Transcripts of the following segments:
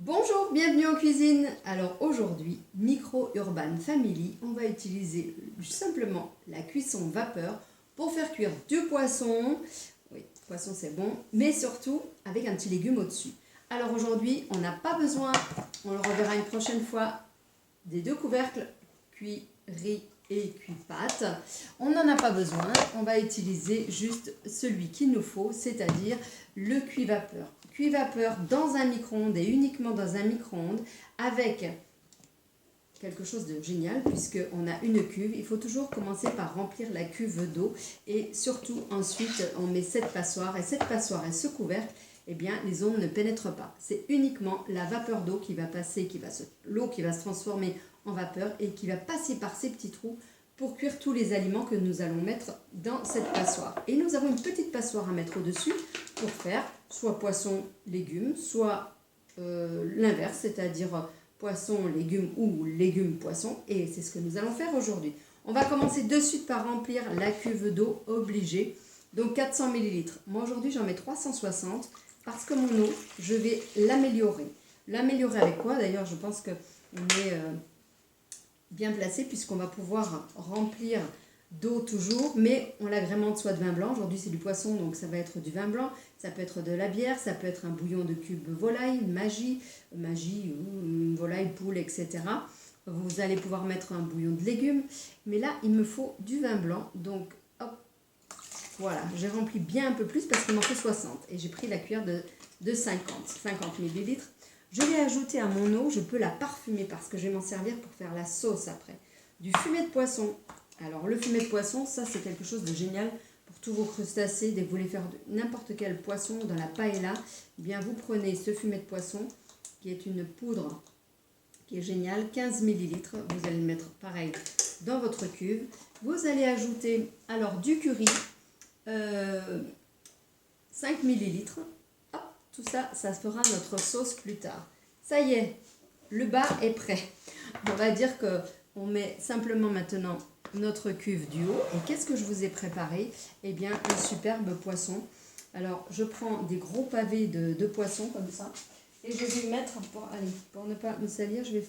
Bonjour, bienvenue en cuisine. Alors aujourd'hui, Micro Urban Family, on va utiliser simplement la cuisson vapeur pour faire cuire du poisson. Oui, poisson c'est bon, mais surtout avec un petit légume au-dessus. Alors aujourd'hui, on n'a pas besoin, on le reverra une prochaine fois, des deux couvercles cuit riz et cuit pâte. On n'en a pas besoin, on va utiliser juste celui qu'il nous faut, c'est-à-dire le cuit vapeur. Cuit vapeur dans un micro-ondes et uniquement dans un micro-ondes avec quelque chose de génial puisqu'on a une cuve. Il faut toujours commencer par remplir la cuve d'eau et surtout ensuite on met cette passoire et cette passoire et ce couvercle, eh bien les ondes ne pénètrent pas. C'est uniquement la vapeur d'eau qui va passer, l'eau qui va se transformer en vapeur et qui va passer par ces petits trous pour cuire tous les aliments que nous allons mettre dans cette passoire. Et nous avons une petite passoire à mettre au-dessus pour faire soit poisson, légumes, soit l'inverse, c'est-à-dire poisson, légumes ou légumes, poisson. Et c'est ce que nous allons faire aujourd'hui. On va commencer de suite par remplir la cuve d'eau obligée. Donc 400 ml. Moi aujourd'hui j'en mets 360 parce que mon eau, je vais l'améliorer. L'améliorer avec quoi? D'ailleurs je pense qu'on est bien placé puisqu'on va pouvoir remplir d'eau toujours, mais on l'agrémente soit de vin blanc. Aujourd'hui c'est du poisson, donc ça va être du vin blanc, ça peut être de la bière, ça peut être un bouillon de cube volaille, magie, volaille, poule, etc. Vous allez pouvoir mettre un bouillon de légumes, mais là il me faut du vin blanc, donc hop, voilà, j'ai rempli bien un peu plus parce qu'il m'en faut 60 et j'ai pris la cuillère de 50 ml. Je vais ajouter à mon eau, je peux la parfumer parce que je vais m'en servir pour faire la sauce après. Du fumet de poisson. Alors le fumet de poisson, ça c'est quelque chose de génial pour tous vos crustacés. Dès que vous voulez faire n'importe quel poisson dans la paella, eh bien vous prenez ce fumet de poisson qui est une poudre qui est géniale, 15 ml. Vous allez le mettre pareil dans votre cuve. Vous allez ajouter alors du curry, 5 ml. Tout ça, ça fera notre sauce plus tard. Ça y est, le bas est prêt. On va dire qu'on met simplement maintenant notre cuve du haut. Et qu'est-ce que je vous ai préparé? Eh bien, un superbe poisson. Alors, je prends des gros pavés de poisson comme ça. Et je vais mettre, pour ne pas me salir, je vais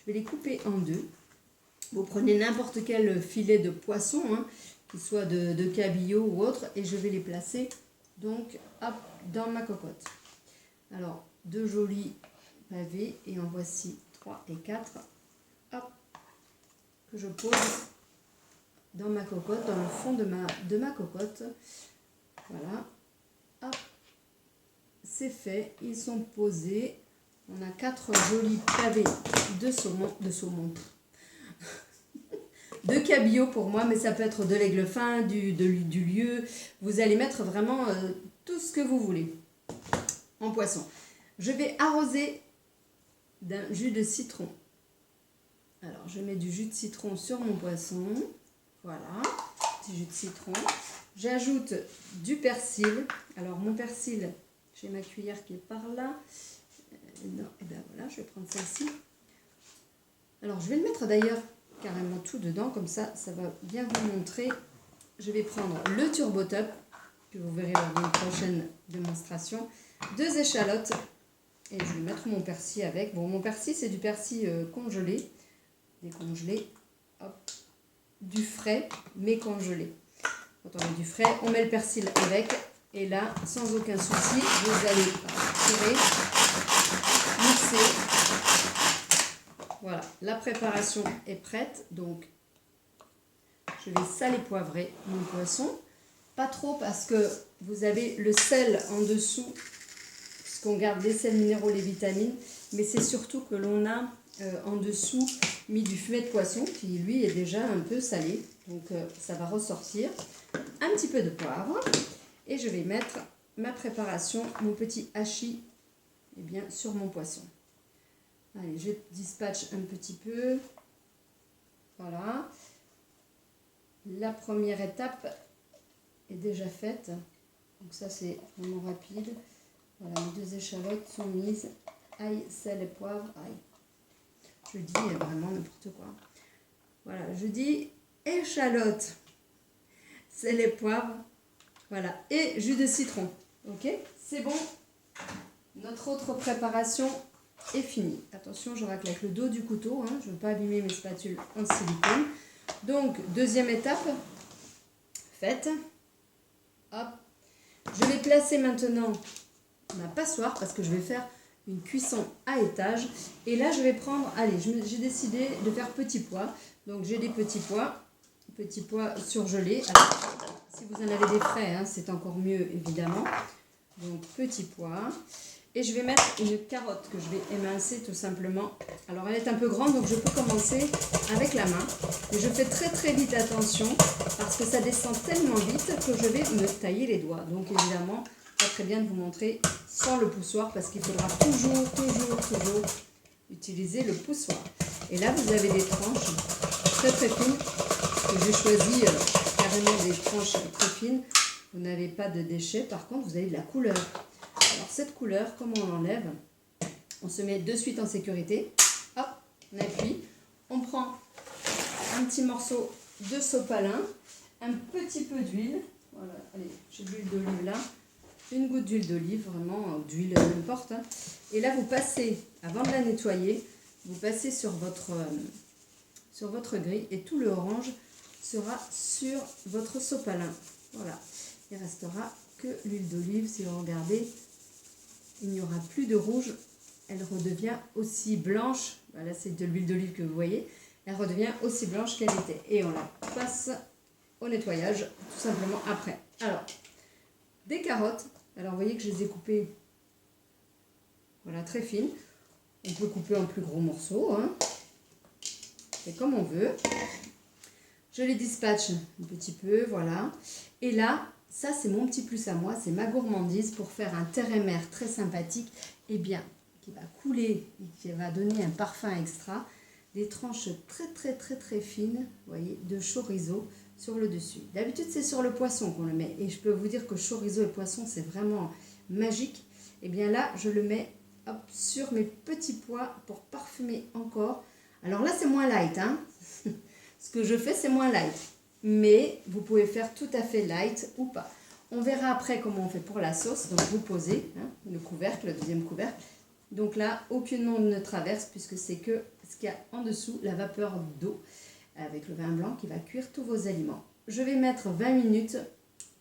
les couper en deux. Vous prenez n'importe quel filet de poisson, qu'il soit de cabillaud ou autre, et je vais les placer donc hop, dans ma cocotte. Alors, deux jolis pavés, et en voici 3 et 4, hop, que je pose dans ma cocotte, dans le fond de ma cocotte. Voilà, hop, c'est fait, ils sont posés. On a 4 jolis pavés de saumon, de cabillaud pour moi, mais ça peut être de l'aigle fin, du lieu. Vous allez mettre vraiment tout ce que vous voulez en poisson. Je vais arroser d'un jus de citron. Alors, je mets du jus de citron sur mon poisson. Voilà, petit jus de citron. J'ajoute du persil. Alors, mon persil, j'ai ma cuillère qui est par là. Non, et bien voilà, je vais prendre celle-ci. Alors, je vais le mettre d'ailleurs carrément tout dedans, comme ça, ça va bien vous montrer. Je vais prendre le Turbo Top, que vous verrez lors d'une prochaine démonstration. 2 échalotes. Et je vais mettre mon persil avec. Bon, mon persil, c'est du persil congelé. Décongelé. Hop. Du frais, mais congelé. Quand on met du frais, on met le persil avec. Et là, sans aucun souci, vous allez tirer, mixer. Voilà, la préparation est prête. Donc, je vais saler poivrer mon poisson. Pas trop parce que vous avez le sel en dessous, puisqu'on garde les sels minéraux, les vitamines. Mais c'est surtout que l'on a en dessous mis du fumet de poisson qui lui est déjà un peu salé. Donc ça va ressortir. Un petit peu de poivre. Et je vais mettre ma préparation, mon petit hachis, eh bien, sur mon poisson. Allez, je dispatche un petit peu. Voilà. La première étape est déjà faite. Donc ça, c'est vraiment rapide. Voilà, les 2 échalotes sont mises. Ail, sel et poivre. Ail. Je dis vraiment n'importe quoi. Voilà, je dis échalote, sel et poivre. Voilà, et jus de citron. Ok, c'est bon. Notre autre préparation est fini. Attention, je racle avec le dos du couteau, hein, je ne veux pas abîmer mes spatules en silicone. Donc, deuxième étape, faite. Hop. Je vais placer maintenant ma passoire parce que je vais faire une cuisson à étage. Et là, je vais prendre, allez, j'ai décidé de faire petits pois. Donc, j'ai des petits pois surgelés. Alors, si vous en avez des frais, hein, c'est encore mieux, évidemment. Donc, petits pois. Et je vais mettre une carotte que je vais émincer tout simplement. Alors, elle est un peu grande, donc je peux commencer avec la main. Mais je fais très très vite attention parce que ça descend tellement vite que je vais me tailler les doigts. Donc, évidemment, pas très bien de vous montrer sans le poussoir parce qu'il faudra toujours utiliser le poussoir. Et là, vous avez des tranches très très fines. J'ai choisi carrément des tranches très fines. Vous n'avez pas de déchets, par contre, vous avez de la couleur. Alors, cette couleur, comment on l'enlève? On se met de suite en sécurité. Hop, on appuie. On prend un petit morceau de sopalin, un petit peu d'huile. Voilà, allez, j'ai de l'huile d'olive là. Une goutte d'huile d'olive, vraiment, d'huile n'importe. Hein. Et là, vous passez, avant de la nettoyer, vous passez sur votre grille et tout le orange sera sur votre sopalin. Voilà, il ne restera que l'huile d'olive. Si vous regardez, il n'y aura plus de rouge. Elle redevient aussi blanche. Voilà, c'est de l'huile d'olive que vous voyez. Elle redevient aussi blanche qu'elle était. Et on la passe au nettoyage, tout simplement après. Alors, des carottes. Alors, vous voyez que je les ai coupées, voilà, très fines. On peut couper en plus gros morceaux, hein. C'est comme on veut. Je les dispatche un petit peu, voilà. Et là, ça c'est mon petit plus à moi, c'est ma gourmandise pour faire un terre-mer très sympathique, et bien, qui va couler et qui va donner un parfum extra. Des tranches très fines, vous voyez, de chorizo sur le dessus. D'habitude, c'est sur le poisson qu'on le met. Et je peux vous dire que chorizo et poisson, c'est vraiment magique. Et bien là, je le mets hop, sur mes petits pois pour parfumer encore. Alors là, c'est moins light, hein. Ce que je fais, c'est moins light. Mais vous pouvez faire tout à fait light ou pas. On verra après comment on fait pour la sauce. Donc, vous posez hein, le couvercle, le deuxième couvercle. Donc là, aucune onde ne traverse puisque c'est que ce qu'il y a en dessous, la vapeur d'eau avec le vin blanc qui va cuire tous vos aliments. Je vais mettre 20 minutes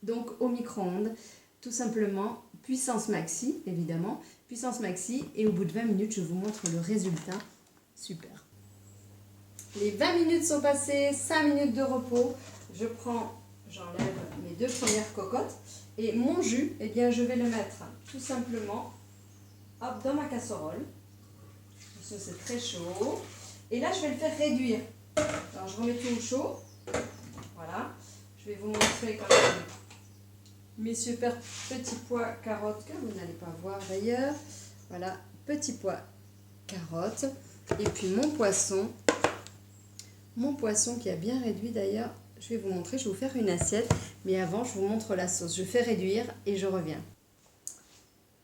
donc au micro-ondes, tout simplement, puissance maxi, évidemment, puissance maxi, et au bout de 20 minutes, je vous montre le résultat. Super. Les 20 minutes sont passées, 5 minutes de repos. J'enlève mes deux premières cocottes, et mon jus, eh bien, je vais le mettre tout simplement hop, dans ma casserole. Parce que c'est très chaud. Et là, je vais le faire réduire. Alors, je remets tout au chaud. Voilà. Je vais vous montrer quand même mes super petits pois carottes que vous n'allez pas voir d'ailleurs. Voilà, petits pois carottes. Et puis mon poisson qui a bien réduit d'ailleurs. Je vais vous montrer, je vais vous faire une assiette. Mais avant, je vous montre la sauce. Je fais réduire et je reviens.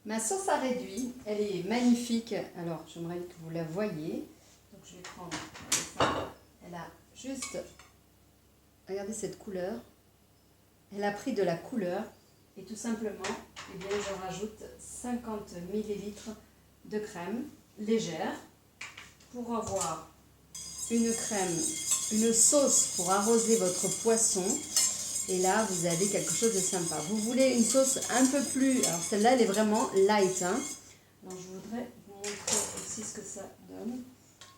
Ma sauce a réduit. Elle est magnifique. Alors, j'aimerais que vous la voyiez. Donc, je vais prendre ça. Elle a juste... Regardez cette couleur. Elle a pris de la couleur. Et tout simplement, eh bien, je rajoute 50 ml de crème légère pour avoir une crème, une sauce pour arroser votre poisson. Et là, vous avez quelque chose de sympa. Vous voulez une sauce un peu plus... Alors, celle-là, elle est vraiment light. Hein. Alors, je voudrais vous montrer aussi ce que ça donne.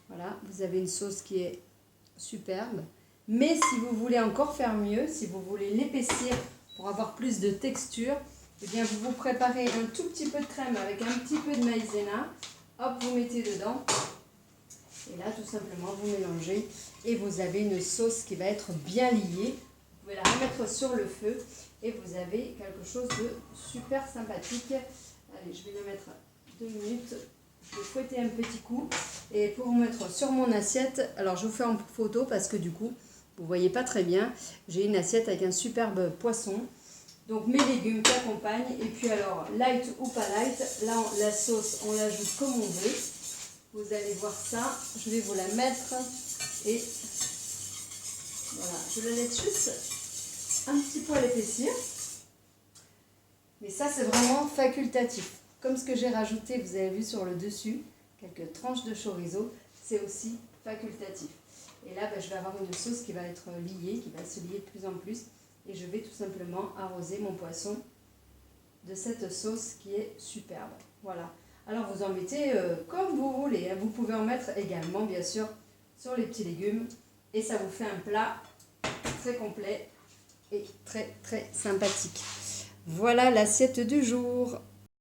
Voilà, vous avez une sauce qui est superbe. Mais si vous voulez encore faire mieux, si vous voulez l'épaissir pour avoir plus de texture, eh bien, vous préparez un tout petit peu de crème avec un petit peu de maïzena. Hop, vous mettez dedans. Et là, tout simplement, vous mélangez et vous avez une sauce qui va être bien liée. Vous pouvez la remettre sur le feu et vous avez quelque chose de super sympathique. Allez, je vais le mettre 2 minutes. Je vais fouetter un petit coup et pour vous mettre sur mon assiette. Alors, je vous fais en photo parce que du coup, vous ne voyez pas très bien. J'ai une assiette avec un superbe poisson. Donc, mes légumes qui accompagnent. Et puis alors, light ou pas light, là, la sauce, on l'ajoute comme on veut. Vous allez voir ça. Je vais vous la mettre et voilà. Je la laisse juste un petit poil épaissir. Mais ça, c'est vraiment facultatif. Comme ce que j'ai rajouté, vous avez vu sur le dessus, quelques tranches de chorizo, c'est aussi facultatif. Et là, je vais avoir une sauce qui va être liée, qui va se lier de plus en plus. Et je vais tout simplement arroser mon poisson de cette sauce qui est superbe. Voilà. Alors vous en mettez comme vous voulez. Vous pouvez en mettre également, bien sûr, sur les petits légumes. Et ça vous fait un plat très complet et très très sympathique. Voilà l'assiette du jour.